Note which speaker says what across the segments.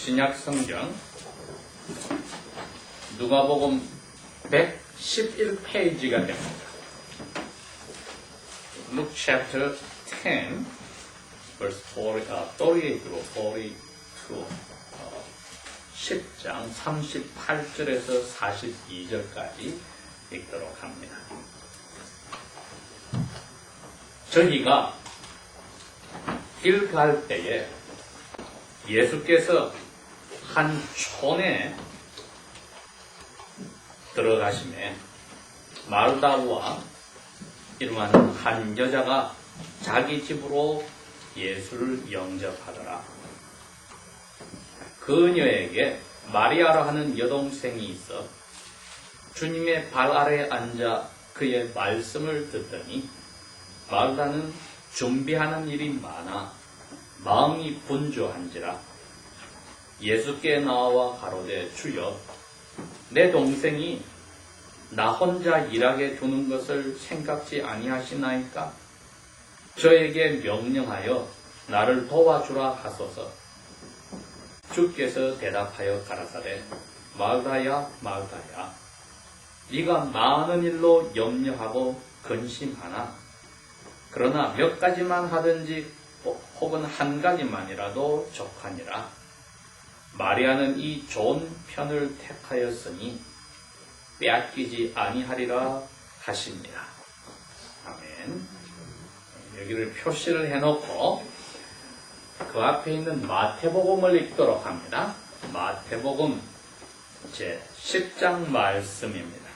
Speaker 1: 신약 성경 누가복음 111페이지가 됩니다. Luke chapter 10, verse 38through 42, 10장 38절에서 42절까지 읽도록 합니다. 저희가 길 갈 때에 예수께서 한 촌에 들어가심에 마르다와 이름하는 한 여자가 자기 집으로 예수를 영접하더라. 그녀에게 마리아라 하는 여동생이 있어 주님의 발 아래에 앉아 그의 말씀을 듣더니 마르다는 준비하는 일이 많아 마음이 분주한지라. 예수께 나와 가로되 주여 내 동생이 나 혼자 일하게 두는 것을 생각지 아니하시나이까? 저에게 명령하여 나를 도와주라 하소서. 주께서 대답하여 가라사대 마르다야 마르다야 네가 많은 일로 염려하고 근심하나 그러나 몇 가지만 하든지 혹은 한 가지만이라도 족하니라. 마리아는 이 좋은 편을 택하였으니 빼앗기지 아니하리라 하십니다. 아멘. 여기를 표시를 해놓고 그 앞에 있는 마태복음을 읽도록 합니다. 마태복음 제 10장 말씀입니다.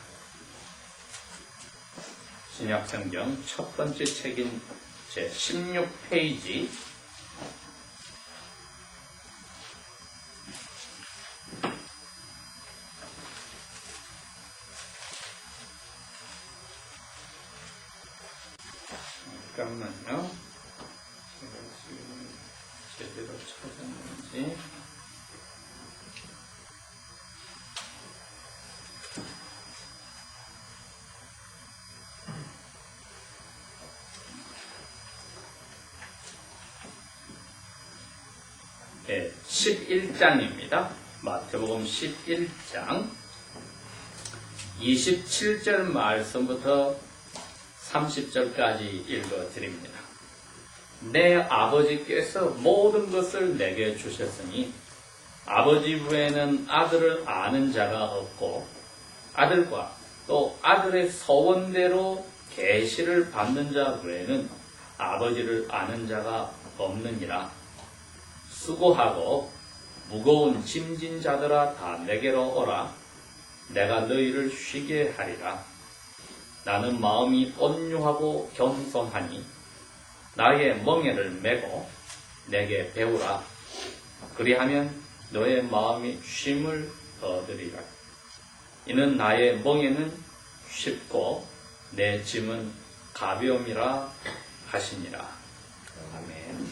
Speaker 1: 신약성경 첫 번째 책인 제 16페이지 잠깐만요. 제가 지금 제대로 찾았는지 네, 11장입니다. 마태복음 11장 27절 말씀부터 30절까지 읽어드립니다. 내 아버지께서 모든 것을 내게 주셨으니 아버지 외에는 아들을 아는 자가 없고 아들과 또 아들의 소원대로 계시를 받는 자 외에는 아버지를 아는 자가 없느니라. 수고하고 무거운 짐진 자들아 다 내게로 오라. 내가 너희를 쉬게 하리라. 나는 마음이 온유하고 겸손하니 나의 멍에를 메고 내게 배우라. 그리하면 너의 마음이 쉼을 얻으리라. 이는 나의 멍에는 쉽고 내 짐은 가벼움이라 하시니라. 아멘.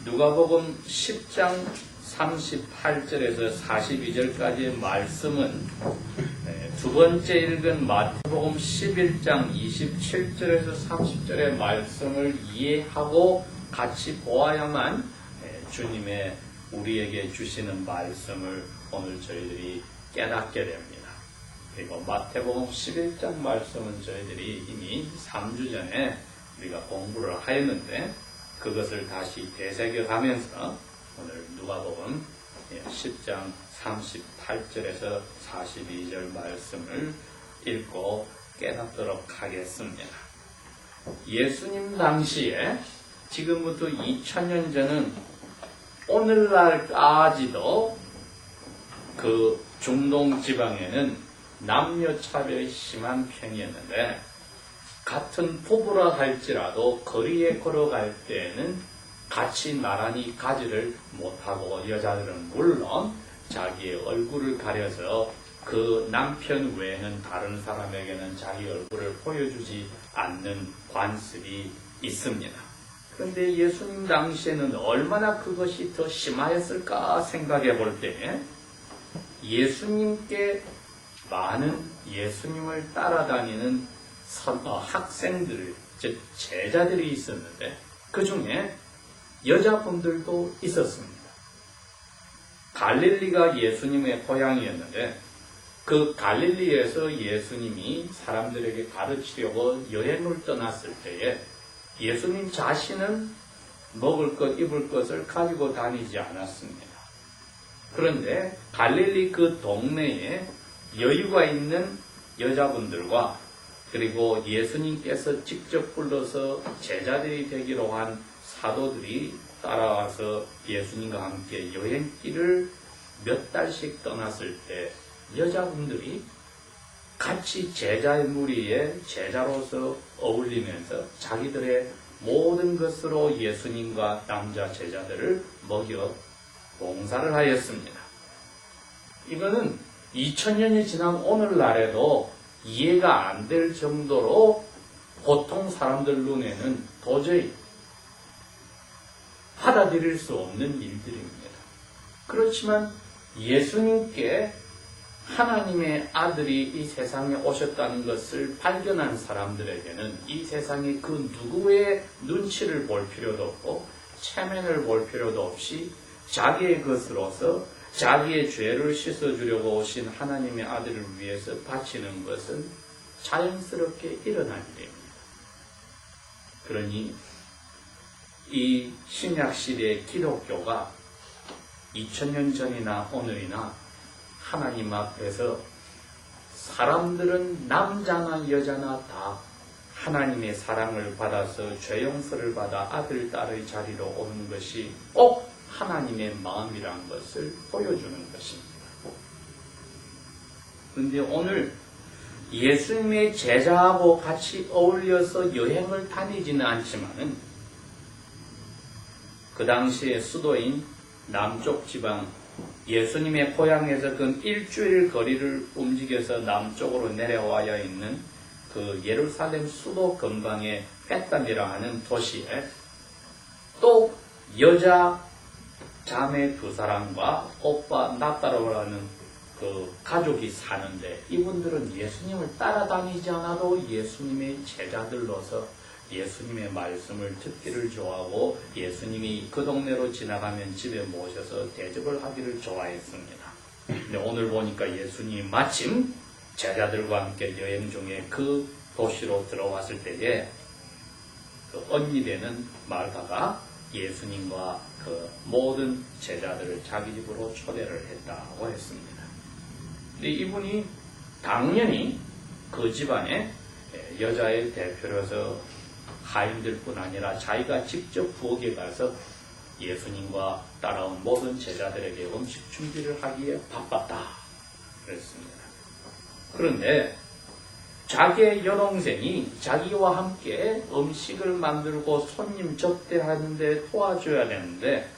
Speaker 1: 누가복음 10장 38절에서 42절까지의 말씀은 두 번째 읽은 마태복음 11장 27절에서 30절의 말씀을 이해하고 같이 보아야만 주님의 우리에게 주시는 말씀을 오늘 저희들이 깨닫게 됩니다. 그리고 마태복음 11장 말씀은 저희들이 이미 3주 전에 우리가 공부를 하였는데 그것을 다시 되새겨가면서 오늘 누가복음 10장 38절에서 42절 말씀을 읽고 깨닫도록 하겠습니다. 예수님 당시에 지금부터 2000년 전은 오늘날까지도 그 중동 지방에는 남녀 차별이 심한 편이었는데 같은 부부라 할지라도 거리에 걸어갈 때에는 같이 나란히 가지를 못하고 여자들은 물론 자기의 얼굴을 가려서 그 남편 외에는 다른 사람에게는 자기 얼굴을 보여주지 않는 관습이 있습니다. 그런데 예수님 당시에는 얼마나 그것이 더 심하였을까 생각해 볼 때 예수님께 많은 예수님을 따라다니는 학생들, 즉 제자들이 있었는데 그 중에 여자분들도 있었습니다. 갈릴리가 예수님의 고향이었는데 그 갈릴리에서 예수님이 사람들에게 가르치려고 여행을 떠났을 때에 예수님 자신은 먹을 것, 입을 것을 가지고 다니지 않았습니다. 그런데 갈릴리 그 동네에 여유가 있는 여자분들과 그리고 예수님께서 직접 불러서 제자들이 되기로 한 사도들이 따라와서 예수님과 함께 여행길을 몇 달씩 떠났을 때 여자분들이 같이 제자의 무리에 제자로서 어울리면서 자기들의 모든 것으로 예수님과 남자 제자들을 먹여 봉사를 하였습니다. 이거는 2000년이 지난 오늘날에도 이해가 안 될 정도로 보통 사람들 눈에는 도저히 받아들일 수 없는 일들입니다. 그렇지만 예수님께 하나님의 아들이 이 세상에 오셨다는 것을 발견한 사람들에게는 이 세상에 그 누구의 눈치를 볼 필요도 없고 체면을 볼 필요도 없이 자기의 것으로서 자기의 죄를 씻어주려고 오신 하나님의 아들을 위해서 바치는 것은 자연스럽게 일어난 일입니다. 그러니 이 신약시대의 기독교가 2000년 전이나 오늘이나 하나님 앞에서 사람들은 남자나 여자나 다 하나님의 사랑을 받아서 죄 용서를 받아 아들, 딸의 자리로 오는 것이 꼭 하나님의 마음이라는 것을 보여주는 것입니다. 그런데 오늘 예수님의 제자하고 같이 어울려서 여행을 다니지는 않지만은 그 당시의 수도인 남쪽 지방 예수님의 고향에서 근 일주일 거리를 움직여서 남쪽으로 내려와야 있는 그 예루살렘 수도 근방의 베단이라 하는 도시에 또 여자 자매 두 사람과 오빠 나따라라는 그 가족이 사는데 이분들은 예수님을 따라다니지 않아도 예수님의 제자들로서 예수님의 말씀을 듣기를 좋아하고 예수님이 그 동네로 지나가면 집에 모셔서 대접을 하기를 좋아했습니다. 근데 오늘 보니까 예수님이 마침 제자들과 함께 여행 중에 그 도시로 들어왔을 때에 그 언니 되는 마르다가 예수님과 그 모든 제자들을 자기 집으로 초대를 했다고 했습니다. 근데 이분이 당연히 그 집안의 여자의 대표로서 하인들 뿐 아니라 자기가 직접 부엌에 가서 예수님과 따라온 모든 제자들에게 음식 준비를 하기에 바빴다 그랬습니다. 그런데 자기의 여동생이 자기와 함께 음식을 만들고 손님 접대하는데 도와줘야 되는데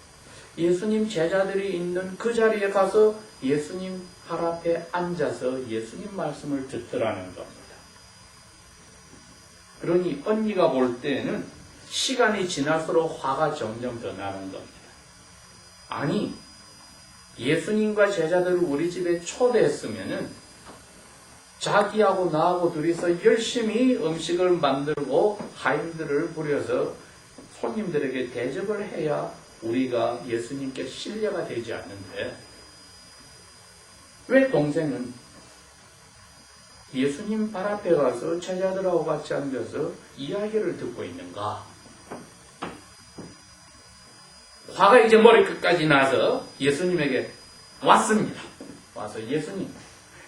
Speaker 1: 예수님 제자들이 있는 그 자리에 가서 예수님 발 앞에 앉아서 예수님 말씀을 듣더라는 겁니다. 그러니 언니가 볼 때에는 시간이 지날수록 화가 점점 더 나는 겁니다. 아니, 예수님과 제자들을 우리 집에 초대했으면은 자기하고 나하고 둘이서 열심히 음식을 만들고 하인들을 부려서 손님들에게 대접을 해야 우리가 예수님께 신뢰가 되지 않는데 왜 동생은 예수님 발 앞에 가서 제자들하고 같이 앉아서 이야기를 듣고 있는가? 화가 이제 머리끝까지 나서 예수님에게 왔습니다. 와서 예수님,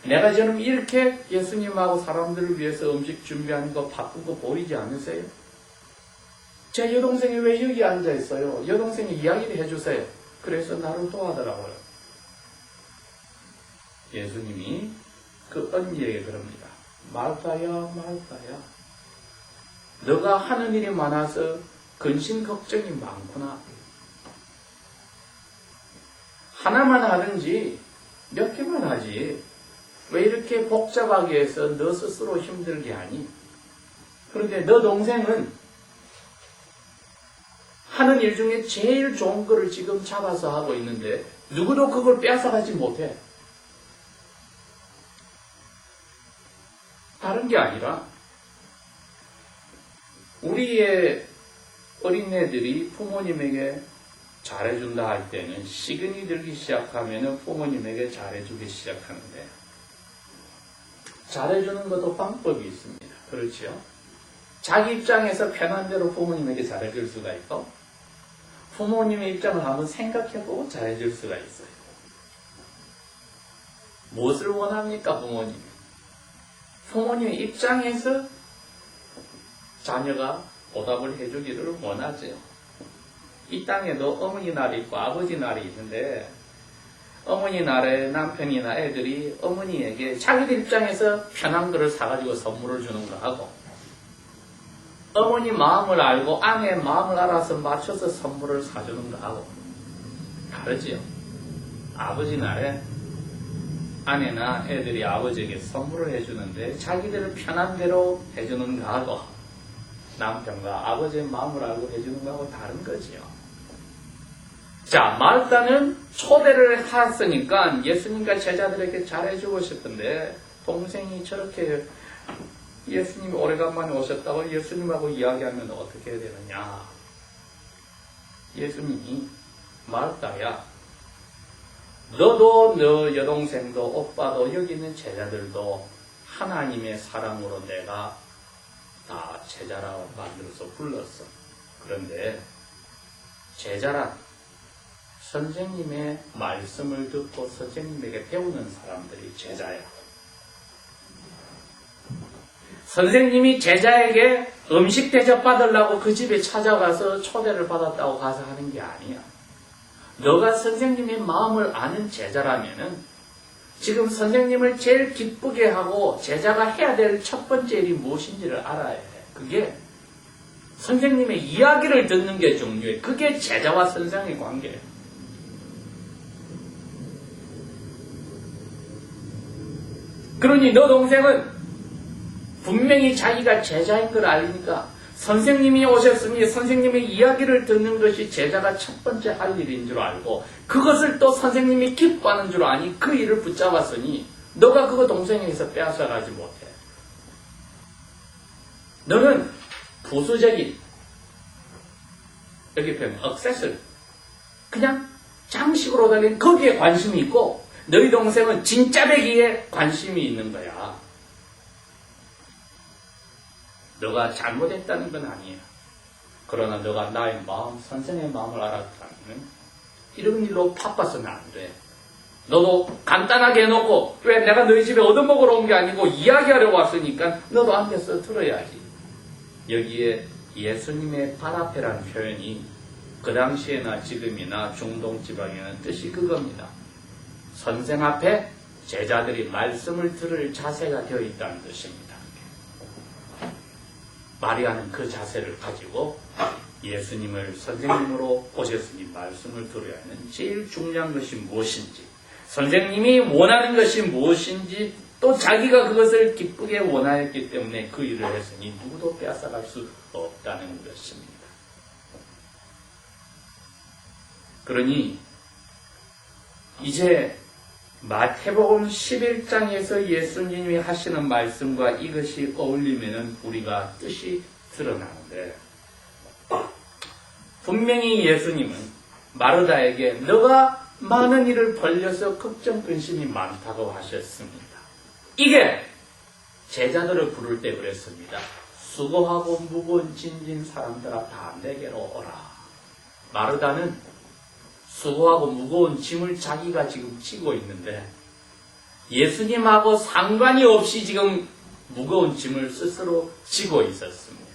Speaker 1: 내가 지금 이렇게 예수님하고 사람들을 위해서 음식 준비하는 거 바쁜 거 보이지 않으세요? 제 여동생이 왜 여기 앉아 있어요? 여동생이 이야기를 해주세요. 그래서 나를 도와더라고요. 예수님이 그 언니에게 그럽니다. 말다야, 말다야. 너가 하는 일이 많아서 근심 걱정이 많구나. 하나만 하든지 몇 개만 하지. 왜 이렇게 복잡하게 해서 너 스스로 힘들게 하니? 그런데 너 동생은 하는 일 중에 제일 좋은 거를 지금 잡아서 하고 있는데 누구도 그걸 뺏어가지 못해. 다른 게 아니라 우리의 어린애들이 부모님에게 잘해준다 할 때는 시근이 들기 시작하면 부모님에게 잘해주기 시작하는데, 잘해주는 것도 방법이 있습니다. 그렇죠? 자기 입장에서 편한 대로 부모님에게 잘해줄 수가 있고, 부모님의 입장을 한번 생각해보고 잘해줄 수가 있어요. 무엇을 원합니까, 부모님이? 부모님의 입장에서 자녀가 보답을 해주기를 원하죠. 이 땅에도 어머니 날이 있고 아버지 날이 있는데, 어머니 날에 남편이나 애들이 어머니에게 자기들 입장에서 편한 거를 사가지고 선물을 주는 거 하고, 어머니 마음을 알고 아내의 마음을 알아서 맞춰서 선물을 사주는 거 하고 다르지요. 아버지 날에 아내나 애들이 아버지에게 선물을 해주는데 자기들 편한 대로 해주는 거 하고, 남편과 아버지의 마음을 알고 해주는 거하고 다른 거지요. 자, 마르다는 초대를 했으니까 예수님과 제자들에게 잘해주고 싶은데, 동생이 저렇게 예수님이 오래간만에 오셨다고 예수님하고 이야기하면 어떻게 해야 되느냐. 예수님이, 마르다야, 너도 너 여동생도 오빠도 여기 있는 제자들도 하나님의 사랑으로 내가 다 제자라고 만들어서 불렀어. 그런데 제자란 선생님의 말씀을 듣고 선생님에게 배우는 사람들이 제자야. 선생님이 제자에게 음식 대접 받으려고 그 집에 찾아가서 초대를 받았다고 가서 하는 게 아니야. 너가 선생님의 마음을 아는 제자라면은 지금 선생님을 제일 기쁘게 하고 제자가 해야 될 첫 번째 일이 무엇인지를 알아야 해. 그게 선생님의 이야기를 듣는 게 중요해. 그게 제자와 선생의 관계예요. 그러니 너 동생은 분명히 자기가 제자인 걸 알니까 선생님이 오셨으니 선생님의 이야기를 듣는 것이 제자가 첫 번째 할 일인 줄 알고, 그것을 또 선생님이 기뻐하는 줄 아니 그 일을 붙잡았으니 너가 그거 동생에게서 빼앗아가지 못해. 너는 부수적인, 여기 표현 억세스, 그냥 장식으로 달린 거기에 관심이 있고, 너희 동생은 진짜 배기에 관심이 있는 거야. 너가 잘못했다는 건 아니야. 그러나 너가 나의 마음, 선생의 마음을 알았다면 이런 일로 바빠서는 안 돼. 너도 간단하게 해놓고, 왜 내가 너희 집에 얻어먹으러 온 게 아니고 이야기하려고 왔으니까 너도 앉아서 들어야지. 여기에 예수님의 발 앞에라는 표현이 그 당시에나 지금이나 중동 지방에는 뜻이 그겁니다. 선생 앞에 제자들이 말씀을 들을 자세가 되어 있다는 뜻입니다. 마리아는 그 자세를 가지고 예수님을 선생님으로 오셨으니 말씀을 들어야 하는 제일 중요한 것이 무엇인지, 선생님이 원하는 것이 무엇인지, 또 자기가 그것을 기쁘게 원하였기 때문에 그 일을 했으니 누구도 빼앗아갈 수 없다는 것입니다. 그러니 이제 마태복음 11장에서 예수님이 하시는 말씀과 이것이 어울리면 우리가 뜻이 드러나는데, 분명히 예수님은 마르다에게 너가 많은 일을 벌려서 걱정 근심이 많다고 하셨습니다. 이게 제자들을 부를 때 그랬습니다. 수고하고 무거운 짐진 사람들아 다 내게로 오라. 마르다는 수고하고 무거운 짐을 자기가 지금 지고 있는데 예수님하고 상관이 없이 지금 무거운 짐을 스스로 지고 있었습니다.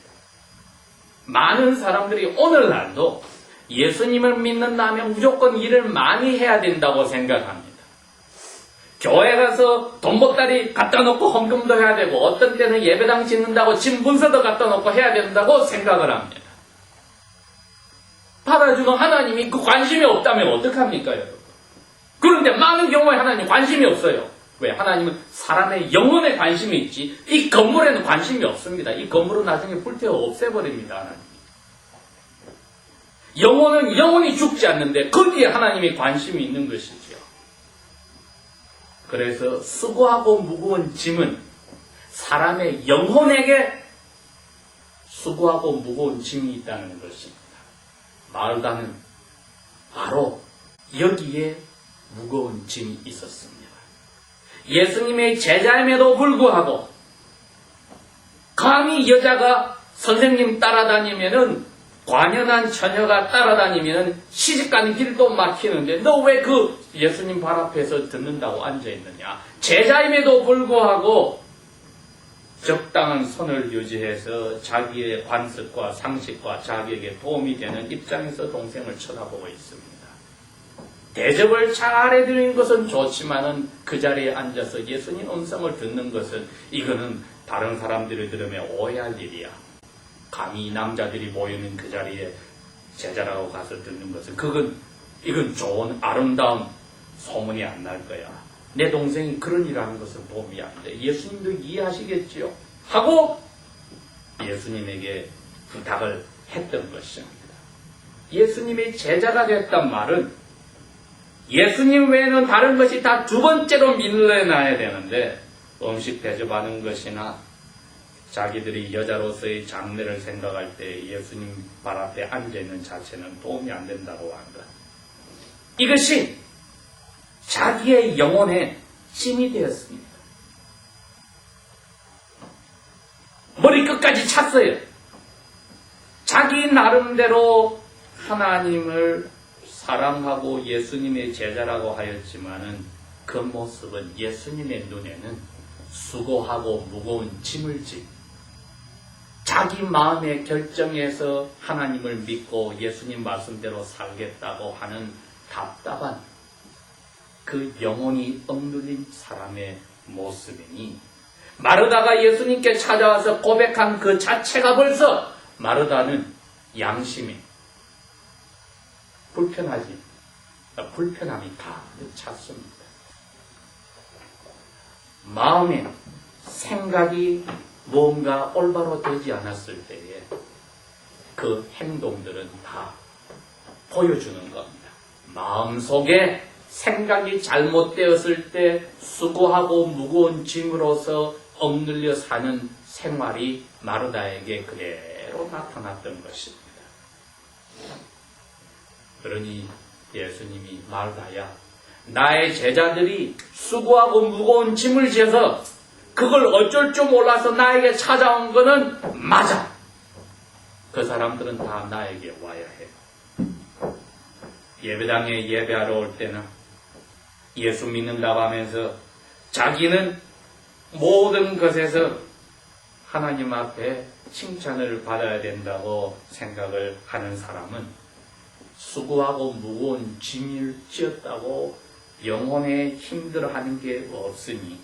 Speaker 1: 많은 사람들이 오늘날도 예수님을 믿는다면 무조건 일을 많이 해야 된다고 생각합니다. 교회 가서 돈 보따리 갖다 놓고 헌금도 해야 되고, 어떤 때는 예배당 짓는다고 짐 문서도 갖다 놓고 해야 된다고 생각을 합니다. 받아주는 하나님이 그 관심이 없다면 어떡합니까, 여러분? 그런데 많은 경우에 하나님 관심이 없어요. 왜? 하나님은 사람의 영혼에 관심이 있지 이 건물에는 관심이 없습니다. 이 건물은 나중에 불태워 없애버립니다, 하나님. 영혼은 영원히 죽지 않는데 거기에 하나님이 관심이 있는 것이죠. 그래서 수고하고 무거운 짐은 사람의 영혼에게 수고하고 무거운 짐이 있다는 것입니다. 마르다는 바로 여기에 무거운 짐이 있었습니다. 예수님의 제자임에도 불구하고 감히 여자가 선생님 따라다니면은, 관연한 처녀가 따라다니면은 시집가는 길도 막히는데 너 왜 그 예수님 발 앞에서 듣는다고 앉아있느냐. 제자임에도 불구하고 적당한 선을 유지해서 자기의 관습과 상식과 자기에게 도움이 되는 입장에서 동생을 쳐다보고 있습니다. 대접을 잘 해드리는 것은 좋지만은 그 자리에 앉아서 예수님 음성을 듣는 것은, 이거는 다른 사람들이 들으면 오해할 일이야. 감히 남자들이 모이는 그 자리에 제자라고 가서 듣는 것은, 이건 좋은 아름다운 소문이 안 날 거야. 내 동생이 그런 일 하는 것은 도움이 안 돼. 예수님도 이해하시겠지요? 하고 예수님에게 부탁을 했던 것입니다. 예수님의 제자가 됐단 말은 예수님 외에는 다른 것이 다 두 번째로 밀려나야 되는데, 음식 대접하는 것이나 자기들이 여자로서의 장래를 생각할 때 예수님 발 앞에 앉아있는 자체는 도움이 안 된다고 한다. 이것이 자기의 영혼의 짐이 되었습니다. 머리끝까지 찼어요. 자기 나름대로 하나님을 사랑하고 예수님의 제자라고 하였지만은 그 모습은 예수님의 눈에는 수고하고 무거운 짐을 진, 자기 마음의 결정에서 하나님을 믿고 예수님 말씀대로 살겠다고 하는 답답한 그 영혼이 억눌린 사람의 모습이니, 마르다가 예수님께 찾아와서 고백한 그 자체가 벌써 마르다는 양심이 불편함이 다 찼습니다. 마음에 생각이 뭔가 올바로 되지 않았을 때에 그 행동들은 다 보여주는 겁니다. 마음속에 생각이 잘못되었을 때 수고하고 무거운 짐으로서 억눌려 사는 생활이 마르다에게 그대로 나타났던 것입니다. 그러니 예수님이, 마르다야, 나의 제자들이 수고하고 무거운 짐을 지어서 그걸 어쩔 줄 몰라서 나에게 찾아온 거는 맞아. 그 사람들은 다 나에게 와야 해. 예배당에 예배하러 올 때는 예수 믿는다고 하면서 자기는 모든 것에서 하나님 앞에 칭찬을 받아야 된다고 생각을 하는 사람은 수고하고 무거운 짐을 지었다고 영혼에 힘들어하는 게 없으니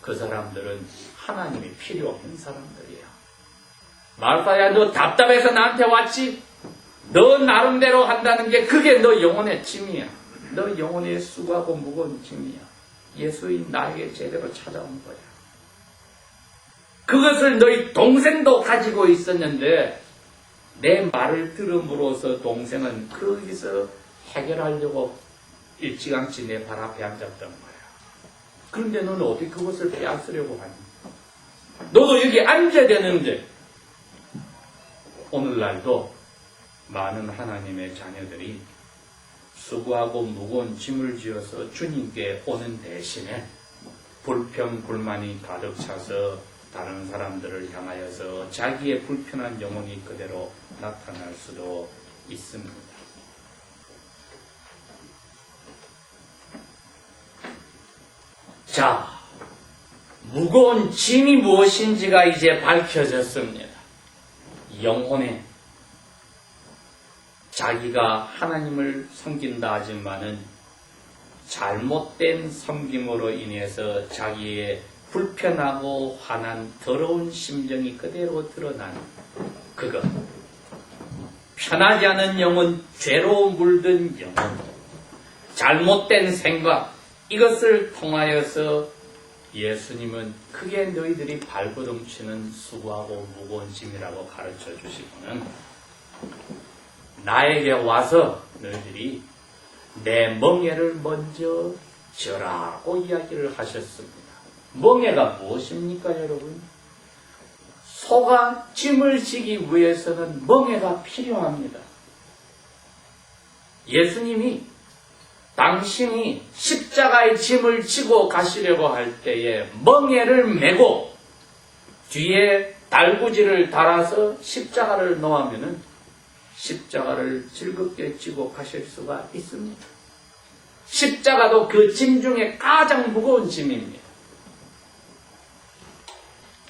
Speaker 1: 그 사람들은 하나님이 필요 없는 사람들이야. 마르다야, 너 답답해서 나한테 왔지? 너 나름대로 한다는 게 그게 너 영혼의 짐이야. 너 영혼의 수고하고 무거운 짐이야. 예수인 나에게 제대로 찾아온 거야. 그것을 너희 동생도 가지고 있었는데 내 말을 들음으로써 동생은 거기서 해결하려고 일찌감치 내 발 앞에 앉았던 거야. 그런데 너는 어떻게 그것을 빼앗으려고 하니? 너도 여기 앉아야 되는데. 오늘날도 많은 하나님의 자녀들이 수고하고 무거운 짐을 지어서 주님께 오는 대신에 불평, 불만이 가득 차서 다른 사람들을 향하여서 자기의 불편한 영혼이 그대로 나타날 수도 있습니다. 자, 무거운 짐이 무엇인지가 이제 밝혀졌습니다. 영혼에 자기가 하나님을 섬긴다 하지만은 잘못된 섬김으로 인해서 자기의 불편하고 화난 더러운 심정이 그대로 드러난 그것, 편하지 않은 영혼, 죄로 물든 영혼, 잘못된 생각, 이것을 통하여서 예수님은 크게 너희들이 발버둥치는 수고하고 무거운 짐이라고 가르쳐 주시고는 나에게 와서 너희들이 내 멍에를 먼저 져라고 이야기를 하셨습니다. 멍에가 무엇입니까, 여러분? 소가 짐을 지기 위해서는 멍에가 필요합니다. 예수님이 당신이 십자가의 짐을 지고 가시려고 할 때에 멍에를 메고 뒤에 달구지를 달아서 십자가를 놓으면은 십자가를 즐겁게 지고 가실 수가 있습니다. 십자가도 그 짐 중에 가장 무거운 짐입니다.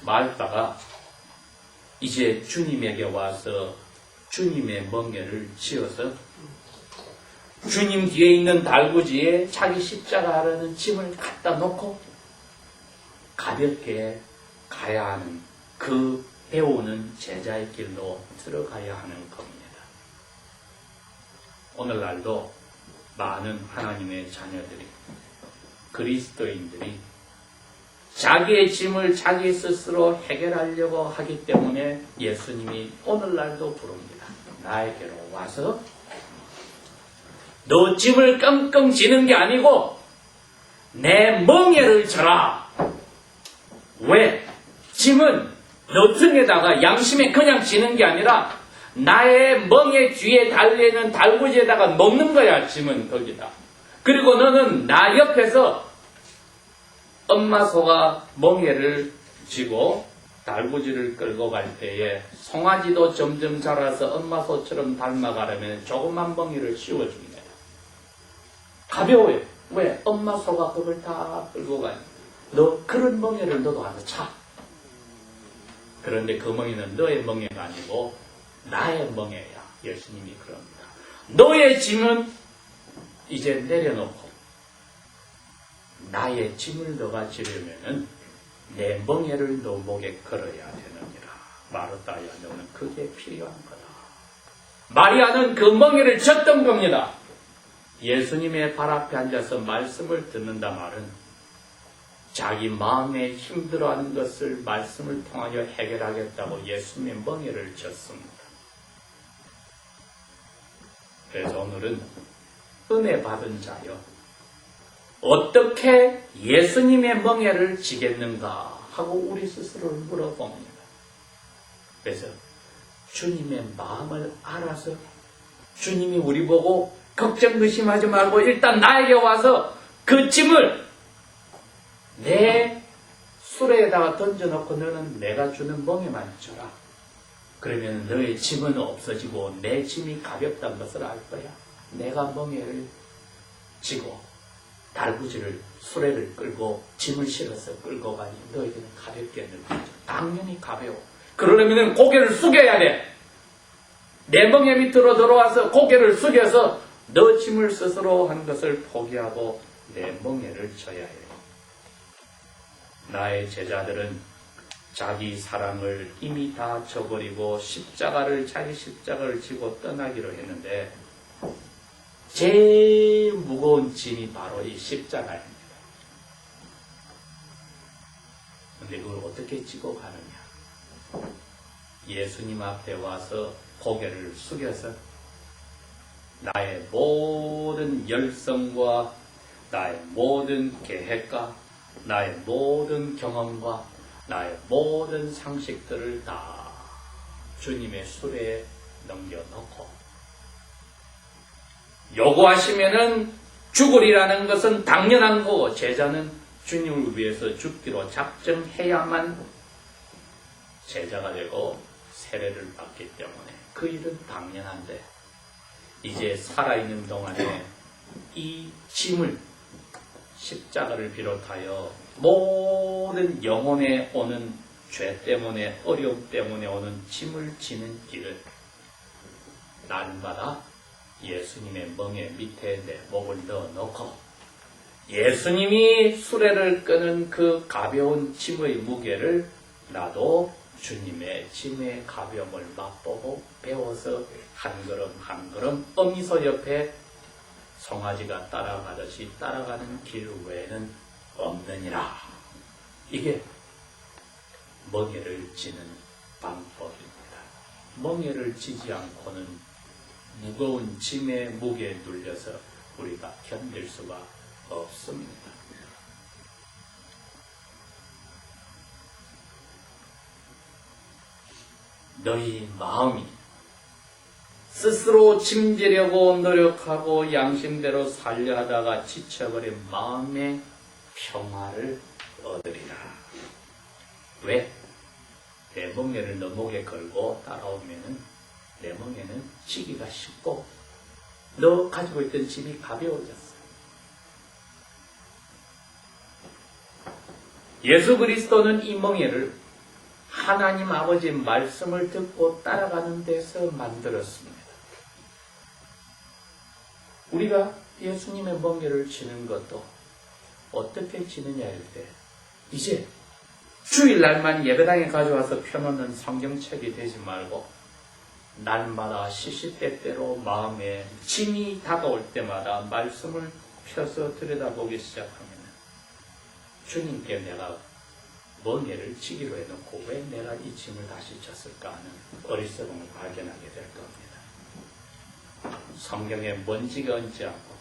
Speaker 1: 마르다가 이제 주님에게 와서 주님의 멍에를 지어서 주님 뒤에 있는 달구지에 자기 십자가 하려는 짐을 갖다 놓고 가볍게 가야 하는 그 배우는 제자의 길로 들어가야 하는 겁니다. 오늘날도 많은 하나님의 자녀들이, 그리스도인들이 자기의 짐을 자기 스스로 해결하려고 하기 때문에 예수님이 오늘날도 부릅니다. 나에게로 와서 너 짐을 끙끙 지는 게 아니고 내 멍에를 져라. 왜? 짐은 너 등에다가 양심에 그냥 지는 게 아니라 나의 멍에 뒤에 달려있는 달구지에다가 놓는 거야. 짐은 거기다. 그리고 너는 나 옆에서 엄마 소가 멍에를 쥐고 달구지를 끌고 갈 때에 송아지도 점점 자라서 엄마 소처럼 닮아가려면 조그만 멍에를 씌워줍니다. 가벼워요. 왜? 엄마 소가 그걸 다 끌고 가요. 너 그런 멍에를 너도 하나 차. 그런데 그 멍에는 너의 멍에가 아니고 나의 멍에야. 예수님이 그럽니다. 너의 짐은 이제 내려놓고 나의 짐을 너가 지려면은 내 멍에를 너 목에 걸어야 되느니라. 마르다야, 너는 그게 필요한 거다. 마리아는 그 멍에를 졌던 겁니다. 예수님의 발 앞에 앉아서 말씀을 듣는다 말은 자기 마음에 힘들어하는 것을 말씀을 통하여 해결하겠다고 예수님의 멍에를 졌습니다. 그래서 오늘은 은혜 받은 자여, 어떻게 예수님의 멍에를 지겠는가 하고 우리 스스로를 물어봅니다. 그래서 주님의 마음을 알아서 주님이 우리 보고 걱정 의심하지 말고 일단 나에게 와서 그 짐을 내 수레에다가 던져놓고 너는 내가 주는 멍에만 줘라. 그러면 너의 짐은 없어지고 내 짐이 가볍다는 것을 알 거야. 내가 멍에를 지고 달구지를 수레를 끌고 짐을 실어서 끌고 가니 너에게는 가볍게 느껴져. 당연히 가벼워. 그러려면 고개를 숙여야 돼. 내 멍에 밑으로 들어와서 고개를 숙여서 너 짐을 스스로 한 것을 포기하고 내 멍에를 져야 해. 나의 제자들은 자기 사랑을 이미 다 저버리고 자기 십자가를 지고 떠나기로 했는데 제일 무거운 짐이 바로 이 십자가입니다. 그런데 그걸 어떻게 지고 가느냐? 예수님 앞에 와서 고개를 숙여서 나의 모든 열성과 나의 모든 계획과 나의 모든 경험과 나의 모든 상식들을 다 주님의 수레에 넘겨놓고 요구하시면은 죽으리라는 것은 당연한 거고 제자는 주님을 위해서 죽기로 작정해야만 제자가 되고 세례를 받기 때문에 그 일은 당연한데 이제 살아있는 동안에 이 짐을 십자가를 비롯하여 모든 영혼에 오는 죄 때문에 어려움 때문에 오는 짐을 지는 길을 날마다 예수님의 멍에 밑에 내 목을 넣어놓고 예수님이 수레를 끄는 그 가벼운 짐의 무게를 나도 주님의 짐의 가벼움을 맛보고 배워서 한 걸음 한 걸음 어미소 옆에 송아지가 따라가듯이 따라가는 길 외에는 없느니라. 이게 멍에를 지는 방법입니다. 멍에를 지지 않고는 무거운 짐의 무게에 눌려서 우리가 견딜 수가 없습니다. 너희 마음이 스스로 짐지려고 노력하고 양심대로 살려 하다가 지쳐버린 마음의 평화를 얻으리라. 왜? 내 멍에를 너 목에 걸고 따라오면은 내 멍에는 지기가 쉽고 너 가지고 있던 짐이 가벼워졌어. 예수 그리스도는 이 멍에를 하나님 아버지의 말씀을 듣고 따라가는 데서 만들었습니다. 우리가 예수님의 멍에를 지는 것도 어떻게 지느냐일 때 이제 주일날만 예배당에 가져와서 펴놓는 성경책이 되지 말고 날마다 시시때때로 마음에 짐이 다가올 때마다 말씀을 펴서 들여다보기 시작하면 주님께 내가 멍에를 지기로 해놓고 왜 내가 이 짐을 다시 졌을까 하는 어리석음을 발견하게 될 겁니다. 성경에 먼지가 얹지 않고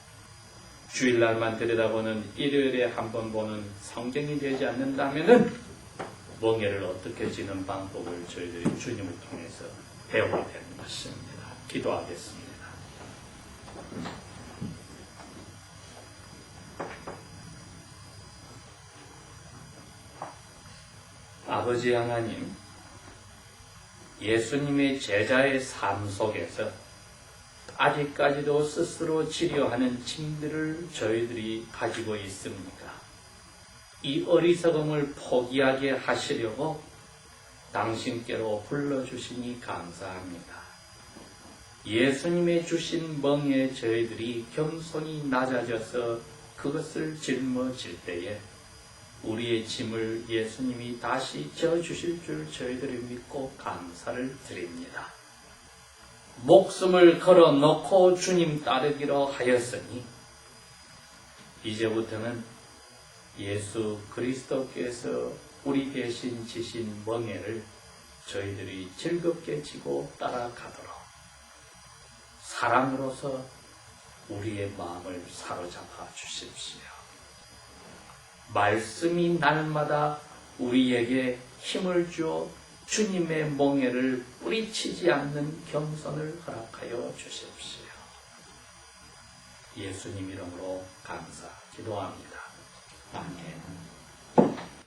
Speaker 1: 주일날만 들여다보는 일요일에 한 번 보는 성경이 되지 않는다면 멍에를 어떻게 지는 방법을 저희들이 주님을 통해서 배워야 되는 것입니다. 기도하겠습니다. 아버지 하나님, 예수님의 제자의 삶 속에서 아직까지도 스스로 치료하는 짐들을 저희들이 가지고 있습니까? 이 어리석음을 포기하게 하시려고 당신께로 불러주시니 감사합니다. 예수님의 주신 멍에 저희들이 겸손히 낮아져서 그것을 짊어질 때에 우리의 짐을 예수님이 다시 져주실 줄 저희들이 믿고 감사를 드립니다. 목숨을 걸어놓고 주님 따르기로 하였으니 이제부터는 예수 그리스도께서 우리 대신 지신 멍에를 저희들이 즐겁게 지고 따라가도록 사랑으로서 우리의 마음을 사로잡아 주십시오. 말씀이 날마다 우리에게 힘을 주어 주님의 멍에를 뿌리치지 않는 겸손을 허락하여 주십시오. 예수님 이름으로 감사 기도합니다. 아멘.